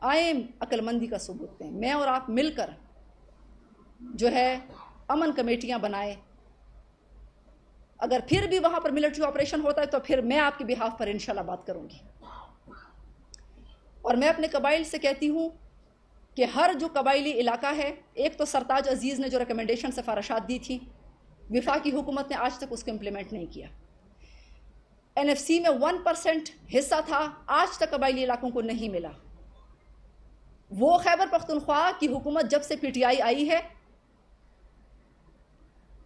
آئیں عقل مندی کا ثبوت دیں، میں اور آپ مل کر جو ہے امن کمیٹیاں بنائیں۔ اگر پھر بھی وہاں پر ملٹری آپریشن ہوتا ہے تو پھر میں آپ کے بہاف پر انشاءاللہ بات کروں گی۔ اور میں اپنے قبائل سے کہتی ہوں کہ ہر جو قبائلی علاقہ ہے، ایک تو سرتاج عزیز نے جو ریکمنڈیشن سفارشات دی تھی، وفاقی حکومت نے آج تک اس کو امپلیمنٹ نہیں کیا۔ NFC میں 1% حصہ تھا، آج تک قبائلی علاقوں کو نہیں ملا۔ وہ خیبر پختونخوا کی حکومت جب سے PTI آئی ہے،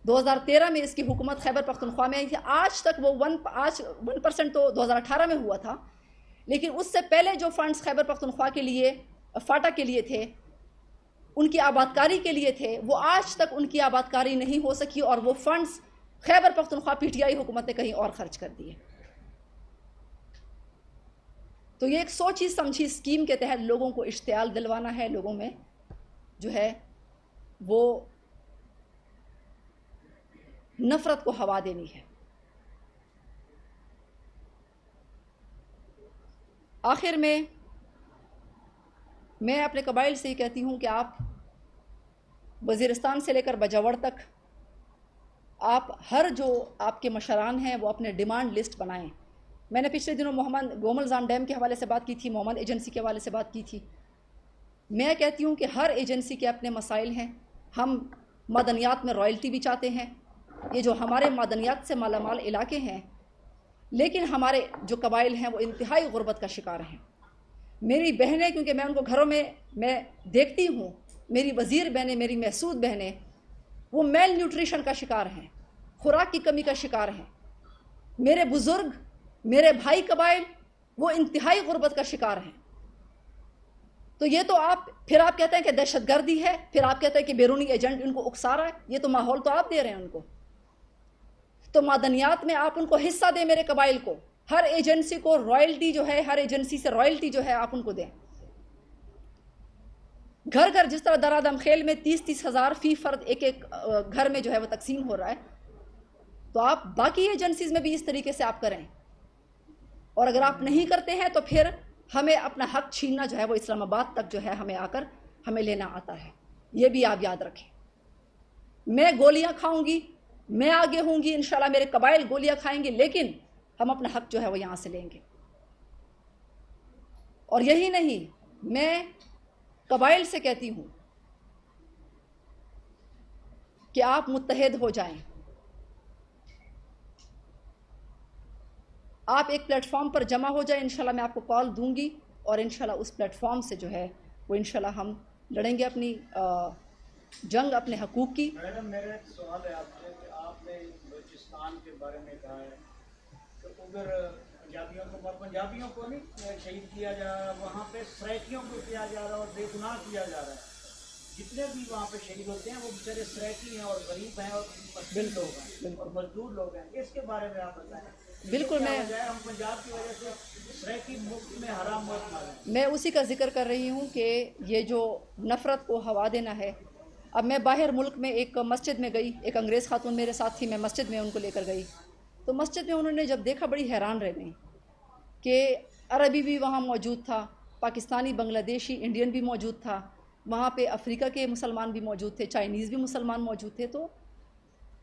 2013 میں اس کی حکومت خیبر پختونخوا میں آئی تھی، آج تک وہ 1% تو 2018 میں ہوا تھا، لیکن اس سے پہلے جو فنڈز خیبر پختونخوا کے لیے، فاٹا کے لیے تھے، ان کی آبادکاری کے لیے تھے، وہ آج تک ان کی آبادکاری نہیں ہو سکی، اور وہ فنڈز خیبر پختونخوا PTI حکومت نے کہیں اور خرچ کر دیے۔ تو یہ ایک سوچی سمجھی اسکیم کے تحت لوگوں کو اشتعال دلوانا ہے، لوگوں میں جو ہے وہ نفرت کو ہوا دینی ہے۔ آخر میں اپنے قبائل سے یہ کہتی ہوں کہ آپ وزیرستان سے لے کر بجاوڑ تک، آپ ہر جو آپ کے مشران ہیں وہ اپنے ڈیمانڈ لسٹ بنائیں۔ میں نے پچھلے دنوں محمد گوملزام ڈیم کے حوالے سے بات کی تھی، محمد ایجنسی کے حوالے سے بات کی تھی۔ میں کہتی ہوں کہ ہر ایجنسی کے اپنے مسائل ہیں۔ ہم معدنیات میں رائلٹی بھی چاہتے ہیں، یہ جو ہمارے معدنیات سے مالا مال علاقے ہیں، لیکن ہمارے جو قبائل ہیں وہ انتہائی غربت کا شکار ہیں۔ میری بہنیں، کیونکہ میں ان کو گھروں میں دیکھتی ہوں، میری وزیر بہنیں، میری محسود بہنیں، وہ میل نیوٹریشن کا شکار ہیں، خوراک کی کمی کا شکار ہیں۔ میرے بزرگ، میرے بھائی قبائل، وہ انتہائی غربت کا شکار ہیں۔ تو یہ تو پھر آپ کہتے ہیں کہ دہشت گردی ہے، پھر آپ کہتے ہیں کہ بیرونی ایجنٹ ان کو اکسا رہا ہے، یہ تو ماحول تو آپ دے رہے ہیں ان کو۔ تو معدنیات میں آپ ان کو حصہ دیں، میرے قبائل کو، ہر ایجنسی کو رائلٹی جو ہے، ہر ایجنسی سے رائلٹی جو ہے آپ ان کو دیں۔ گھر گھر جس طرح درادم خیل میں 30-30 ہزار فی فرد ایک ایک گھر میں جو ہے وہ تقسیم ہو رہا ہے، تو آپ باقی ایجنسیز میں بھی اس طریقے سے آپ کریں، اور اگر آپ نہیں کرتے ہیں تو پھر ہمیں اپنا حق چھیننا جو ہے وہ اسلام آباد تک جو ہے ہمیں آ کر ہمیں لینا آتا ہے، یہ بھی آپ یاد رکھیں۔ میں گولیاں کھاؤں گی، میں آگے ہوں گی، انشاءاللہ میرے قبائل گولیاں کھائیں گے، لیکن ہم اپنا حق جو ہے وہ یہاں سے لیں گے۔ اور یہی نہیں، میں قبائل سے کہتی ہوں کہ آپ متحد ہو جائیں، آپ ایک پلیٹ فارم پر جمع ہو جائیں، انشاءاللہ میں آپ کو کال دوں گی، اور انشاءاللہ اس پلیٹ فارم سے جو ہے وہ انشاءاللہ ہم لڑیں گے اپنی جنگ اپنے حقوق کی۔ میڈم میرا ایک سوال ہے آپ سے کہ آپ نے بلوچستان کے بارے میں کہا ہے کہ ادھر پنجابیوں کو نہیں شہید کیا جا رہا، وہاں پہ سرائکیوں کو کیا جا رہا اور بے گناہ کیا جا رہا ہے۔ جتنے بھی وہاں پہ شہید ہوتے ہیں وہ بیچارے سرائکی ہیں اور غریب ہیں اور مسکین لوگ ہیں اور مزدور لوگ ہیں، اس کے بارے میں آپ بتائیں۔ بالکل، ہم پنجاب کی وجہ سے سرائکی مفت میں حرام موت مارے ہیں۔ میں اسی کا ذکر کر رہی ہوں کہ یہ جو نفرت کو ہوا دینا ہے۔ اب میں باہر ملک میں ایک مسجد میں گئی، ایک انگریز خاتون میرے ساتھ تھی، میں مسجد میں ان کو لے کر گئی، تو مسجد میں انہوں نے جب دیکھا بڑی حیران رہ گئی کہ عربی بھی وہاں موجود تھا، پاکستانی، بنگلہ دیشی، انڈین بھی موجود تھا، وہاں پہ افریقہ کے مسلمان بھی موجود تھے، چائنیز بھی مسلمان موجود تھے، تو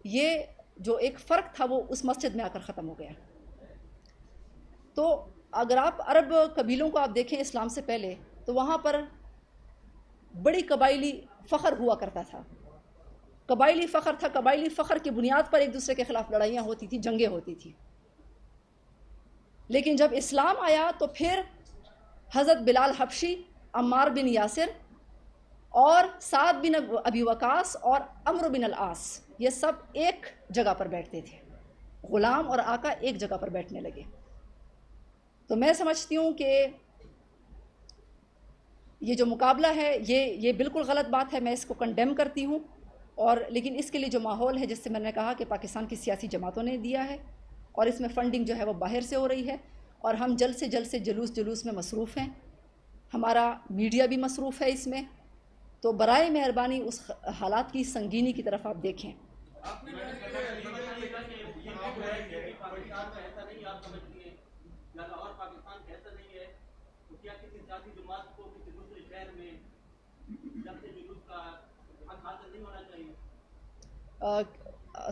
یہ جو ایک فرق تھا وہ اس مسجد میں آ کر ختم ہو گیا۔ تو اگر آپ عرب قبیلوں کو آپ دیکھیں اسلام سے پہلے، تو وہاں پر بڑی قبائلی فخر ہوا کرتا تھا، قبائلی فخر تھا، قبائلی فخر کی بنیاد پر ایک دوسرے کے خلاف لڑائیاں ہوتی تھیں، جنگیں ہوتی تھیں۔ لیکن جب اسلام آیا تو پھر حضرت بلال حبشی، عمار بن یاسر اور سعد بن ابی وقاص اور عمرو بن العاص، یہ سب ایک جگہ پر بیٹھتے تھے، غلام اور آقا ایک جگہ پر بیٹھنے لگے۔ تو میں سمجھتی ہوں کہ یہ جو مقابلہ ہے یہ بالکل غلط بات ہے، میں اس کو کنڈیم کرتی ہوں، اور لیکن اس کے لیے جو ماحول ہے، جس سے میں نے کہا کہ پاکستان کی سیاسی جماعتوں نے دیا ہے، اور اس میں فنڈنگ جو ہے وہ باہر سے ہو رہی ہے، اور ہم جلد سے جلوس میں مصروف ہیں، ہمارا میڈیا بھی مصروف ہے اس میں، تو برائے مہربانی اس حالات کی سنگینی کی طرف آپ دیکھیں۔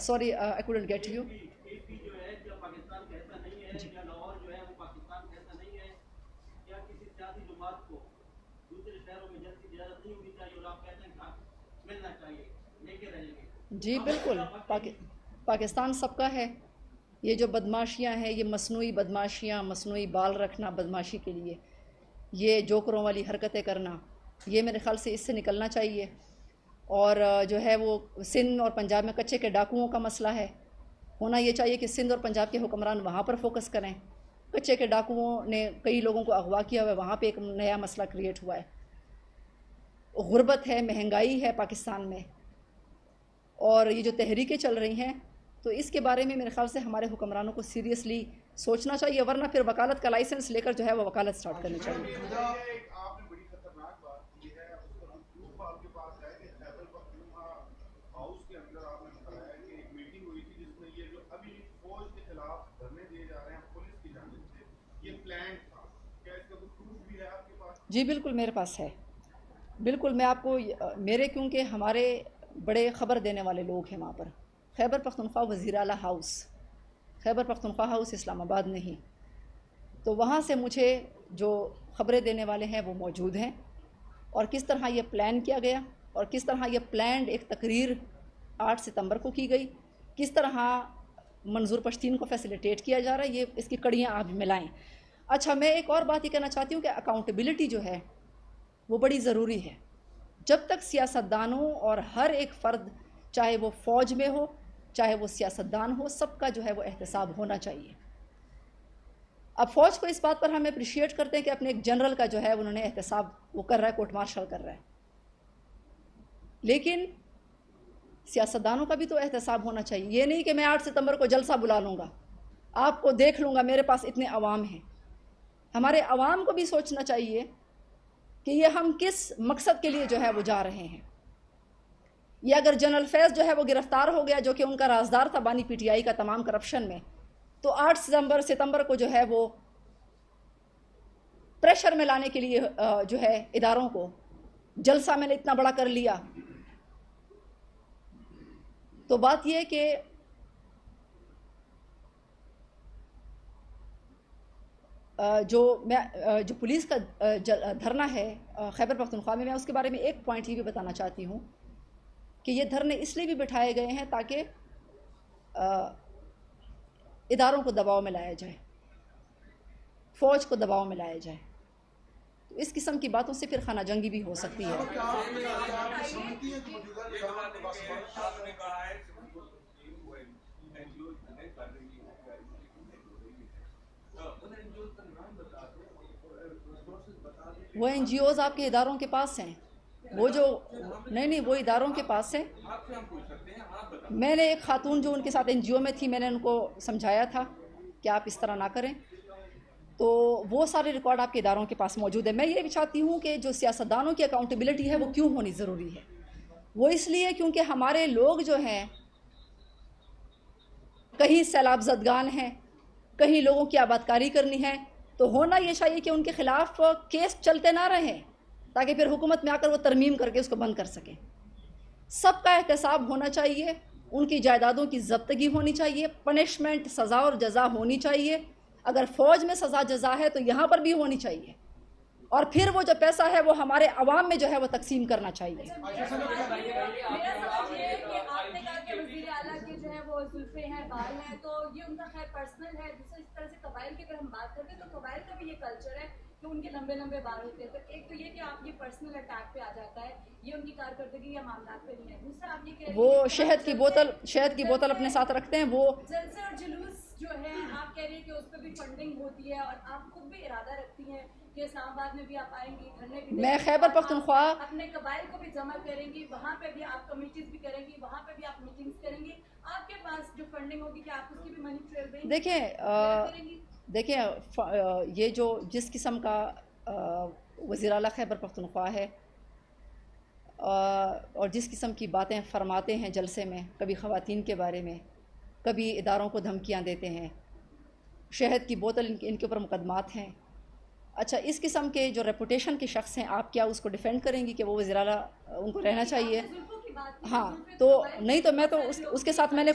Sorry I couldn't get you۔ جی بالکل، پاکستان سب کا ہے۔ یہ جو بدماشیاں ہیں، یہ مصنوعی بدماشیاں، مصنوعی بال رکھنا بدماشی کے لیے، یہ جوکروں والی حرکتیں کرنا، یہ میرے خیال سے اس سے نکلنا چاہیے۔ اور جو ہے وہ سندھ اور پنجاب میں کچے کے ڈاکوؤں کا مسئلہ ہے، ہونا یہ چاہیے کہ سندھ اور پنجاب کے حکمران وہاں پر فوکس کریں۔ کچے کے ڈاکوؤں نے کئی لوگوں کو اغوا کیا ہوا ہے، وہاں پہ ایک نیا مسئلہ کریٹ ہوا ہے۔ غربت ہے، مہنگائی ہے پاکستان میں، اور یہ جو تحریکیں چل رہی ہیں، تو اس کے بارے میں میرے خیال سے ہمارے حکمرانوں کو سیریسلی سوچنا چاہیے، ورنہ پھر وکالت کا لائسنس لے کر جو ہے وہ وکالت سٹارٹ کرنی چاہیے۔ جی بالکل میرے پاس ہے، بالکل میں آپ کو میرے کیونکہ ہمارے بڑے خبر دینے والے لوگ ہیں وہاں پر، خیبر پختونخوا وزیر اعلیٰ ہاؤس، خیبر پختونخوا ہاؤس اسلام آباد نہیں، تو وہاں سے مجھے جو خبریں دینے والے ہیں وہ موجود ہیں، اور کس طرح یہ پلان کیا گیا اور کس طرح یہ پلانڈ ایک تقریر 8 ستمبر کو کی گئی، کس طرح منظور پشتین کو فیسیلیٹیٹ کیا جا رہا ہے، یہ اس کی کڑیاں آپ ملائیں۔ اچھا، میں ایک اور بات یہ کہنا چاہتی ہوں کہ اکاؤنٹیبلٹی جو ہے وہ بڑی ضروری ہے۔ جب تک سیاستدانوں اور ہر ایک فرد، چاہے وہ فوج میں ہو چاہے وہ سیاستدان ہو، سب کا جو ہے وہ احتساب ہونا چاہیے۔ اب فوج کو اس بات پر ہم اپریشیٹ کرتے ہیں کہ اپنے ایک جنرل کا جو ہے انہوں نے احتساب وہ کر رہا ہے، کورٹ مارشل کر رہا ہے، لیکن سیاستدانوں کا بھی تو احتساب ہونا چاہیے۔ یہ نہیں کہ میں 8 ستمبر کو جلسہ بلا لوں گا، آپ کو دیکھ لوں گا، میرے پاس اتنے عوام ہیں۔ ہمارے عوام کو بھی سوچنا چاہیے کہ یہ ہم کس مقصد کے لیے جو ہے وہ جا رہے ہیں. یہ اگر جنرل فیض جو ہے وہ گرفتار ہو گیا، جو کہ ان کا رازدار تھا بانی پی ٹی آئی کا تمام کرپشن میں، تو 8 ستمبر کو جو ہے وہ پریشر میں لانے کے لیے جو ہے اداروں کو جلسہ میں نے اتنا بڑا کر لیا. تو بات یہ کہ جو پولیس کا دھرنا ہے خیبر پختونخوا میں اس کے بارے میں ایک پوائنٹ یہ بھی بتانا چاہتی ہوں کہ یہ دھرنے اس لیے بھی بٹھائے گئے ہیں تاکہ اداروں کو دباؤ میں لایا جائے، فوج کو دباؤ میں لایا جائے. تو اس قسم کی باتوں سے پھر خانہ جنگی بھی ہو سکتی ہے. وہ این جی اوز آپ کے اداروں کے پاس ہیں، وہ جو نہیں وہ اداروں کے پاس ہیں. میں نے ایک خاتون جو ان کے ساتھ این جی او میں تھی، میں نے ان کو سمجھایا تھا کہ آپ اس طرح نہ کریں. تو وہ سارے ریکارڈ آپ کے اداروں کے پاس موجود ہے. میں یہ بھی چاہتی ہوں کہ جو سیاستدانوں کی اکاؤنٹیبلٹی ہے وہ کیوں ہونی ضروری ہے؟ وہ اس لیے کیونکہ ہمارے لوگ جو ہیں کہیں سیلاب زدگان ہیں، کہیں لوگوں کی آبادکاری کرنی ہے، تو ہونا یہ چاہیے کہ ان کے خلاف کیس چلتے نہ رہیں تاکہ پھر حکومت میں آ کر وہ ترمیم کر کے اس کو بند کر سکیں. سب کا احتساب ہونا چاہیے، ان کی جائیدادوں کی ضبطگی ہونی چاہیے، پنشمنٹ سزا اور جزا ہونی چاہیے. اگر فوج میں سزا جزا ہے تو یہاں پر بھی ہونی چاہیے، اور پھر وہ جو پیسہ ہے وہ ہمارے عوام میں جو ہے وہ تقسیم کرنا چاہیے. میرا سوال یہ ہے کہ آپ نے کہا کہ وزیر اعلیٰ کے جو ہے وہ زلفیں ہیں، بال ہیں، تو یہ ان کا خیر پرسنل ہے. دوسرے اس طرح سے قبائل کی اگر ہم بات کرتے ہیں تو قبائل کا بھی یہ کلچر ہے کہ ان کے لمبے لمبے بال ہوتے ہیں. تو ایک تو یہ کہ آپ یہ پرسنل اٹیک پہ آ جاتا ہے، یہ ان کی کارکردگی یا معاملات پہ نہیں ہے. دوسرا آپ یہ کہہ رہے ہیں وہ شہد کی بوتل اپنے ساتھ رکھتے ہیں. وہ جلسے اور جلوس جو ہے آپ کہہ رہی ہیں کہ اس پہ بھی فنڈنگ ہوتی ہے، اور آپ خود بھی ارادہ رکھتی ہیں کہ اسلام آباد میں بھی آپ آئیں گی، دھرنے بھی میں خیبر پختونخوا اپنے قبائل کو بھی جمع کریں گی، وہاں پہ بھی آپ کمیٹیز بھی کریں گی، وہاں پہ بھی آپ میٹنگز کریں گی. آپ کے پاس جو فنڈنگ ہوگی کہ آپ اس کی بھی منی ٹریل دیں گی؟ دیکھیں یہ جو جس قسم کا وزیر اعلیٰ خیبر پختونخوا ہے اور جس قسم کی باتیں فرماتے ہیں جلسے میں، کبھی خواتین کے بارے میں، کبھی اداروں کو دھمکیاں دیتے ہیں، شہد کی بوتل ان کے اوپر مقدمات ہیں. اچھا، اس قسم کے جو ریپوٹیشن کے شخص ہیں، آپ کیا اس کو ڈیفینڈ کریں گی کہ وہ وزیر اعلیٰ ان کو رہنا چاہیے؟ ہاں، تو نہیں تو میں تو اس کے ساتھ میں نے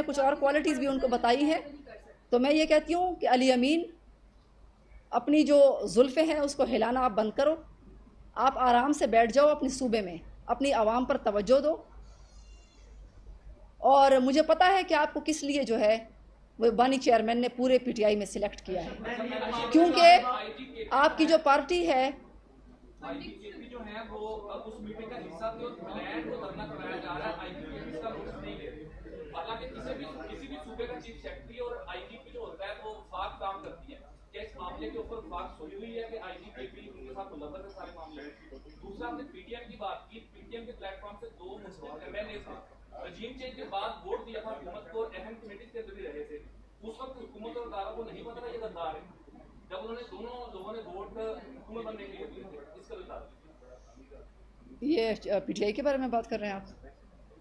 کچھ اور کوالٹیز بھی ان کو بتائی ہیں. تو میں یہ کہتی ہوں کہ علی امین، اپنی جو زلفیں ہیں اس کو ہلانا آپ بند کرو، آپ آرام سے بیٹھ جاؤ اپنے صوبے میں، اپنی عوام پر توجہ دو. اور مجھے پتہ ہے کہ آپ کو کس لیے جو ہے وہ بانی چیئرمین نے پورے پی ٹی آئی میں سلیکٹ کیا ہے، کیونکہ آپ کی جو پارٹی ہے جو ہے وہ اس میٹنگ کا حصہ تھے، اس پلان کو دھرنا کرایا جا رہا ہے. آئی جی پی اس کا نوٹس نہیں لے رہے، حالانکہ کسی بھی صوبے کا چیف سیکرٹری اور آئی جی پی جو ہوتا ہے وہ وفاق کام کرتی ہے. کیا اس معاملے کے اوپر وفاق سوئی ہوئی ہے کہ آئی جی پی بھی ان کے ساتھ ملوث ہے سارے معاملے میں؟ دوسرا، ہم نے پی ٹی ایم کی بات کی. پی ٹی ایم کے پلیٹ فارم سے 2 مسلم ایم ایل اے تھے، رجیم چینج کے بعد ووٹ دیا تھا حکومت کو، اہم کمیٹیز کے اندر بھی رہے تھے. اس وقت حکومت اور اداروں کو نہیں پتا تھا یہ غدار ہے، جب انہوں نے دونوں لوگوں نے ووٹ حکومت بننے کے لیے دیے تھے. اس کا بتا یہ پی ٹی آئی کے بارے میں بات کر رہے ہیں آپ؟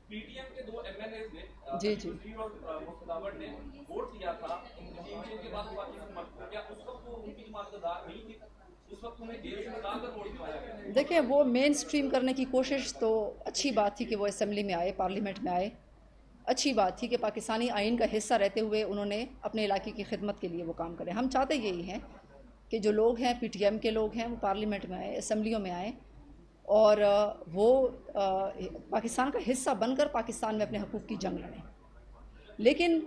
پی ٹی ایم کے 2 ایم ایل ایز نے جی اور مفتداور نے ووٹ دیا تھا رجیم چینج کے بعد پاکستان حکومت کو. کیا اس وقت وہ ان کی جماعت غدار نہیں تھی؟ اس وقت انہیں جیل سے نکال کر ووٹ دلوایا گیا. دیکھیں، وہ مین سٹریم کرنے کی کوشش تو اچھی بات تھی کہ وہ اسمبلی میں آئے، پارلیمنٹ میں آئے. اچھی بات تھی کہ پاکستانی آئین کا حصہ رہتے ہوئے انہوں نے اپنے علاقے کی خدمت کے لیے وہ کام کرے. ہم چاہتے یہی ہیں کہ جو لوگ ہیں، پی ٹی ایم کے لوگ ہیں، وہ پارلیمنٹ میں آئیں، اسمبلیوں میں آئیں، اور وہ پاکستان کا حصہ بن کر پاکستان میں اپنے حقوق کی جنگ لڑیں. لیکن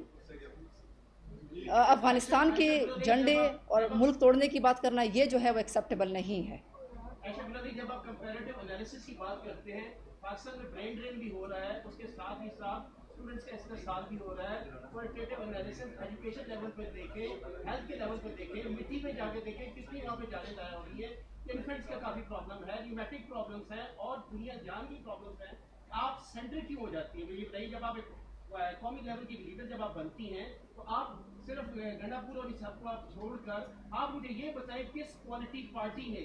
افغانستان کے جھنڈے اور ملک توڑنے کی بات کرنا، یہ جو ہے وہ ایکسیپٹیبل نہیں ہے. جب آپ کمپیریٹیو انالیسس کی بات کرتے ہیں، پاکستان میں برین ڈرین بھی ہو رہا ہے، اس کے ساتھ ہی ساتھ اسٹوڈنٹس کا استحصال بھی ہو رہا ہے. کوالٹیٹیو انالیسس ایجوکیشن لیول پہ دیکھیں، ہیلتھ کے لیول پہ دیکھیں، مٹی پہ جا کے دیکھیں کتنی یہاں پہ جانیں ضائع ہو رہی ہے. انفینٹس کا کافی پرابلم ہے، ریومیٹک پرابلمس ہیں، اور دنیا جان کی پرابلمس ہیں. آپ سینٹر کیوں ہو جاتی ہے؟ یہ بتائیے، جب آپ ایک قومی لیول کی لیڈر جب آپ بنتی ہیں تو آپ صرف گنڈا پور اور اس سب کو آپ چھوڑ کر آپ مجھے یہ بتائیں کس پولیٹیک پارٹی نے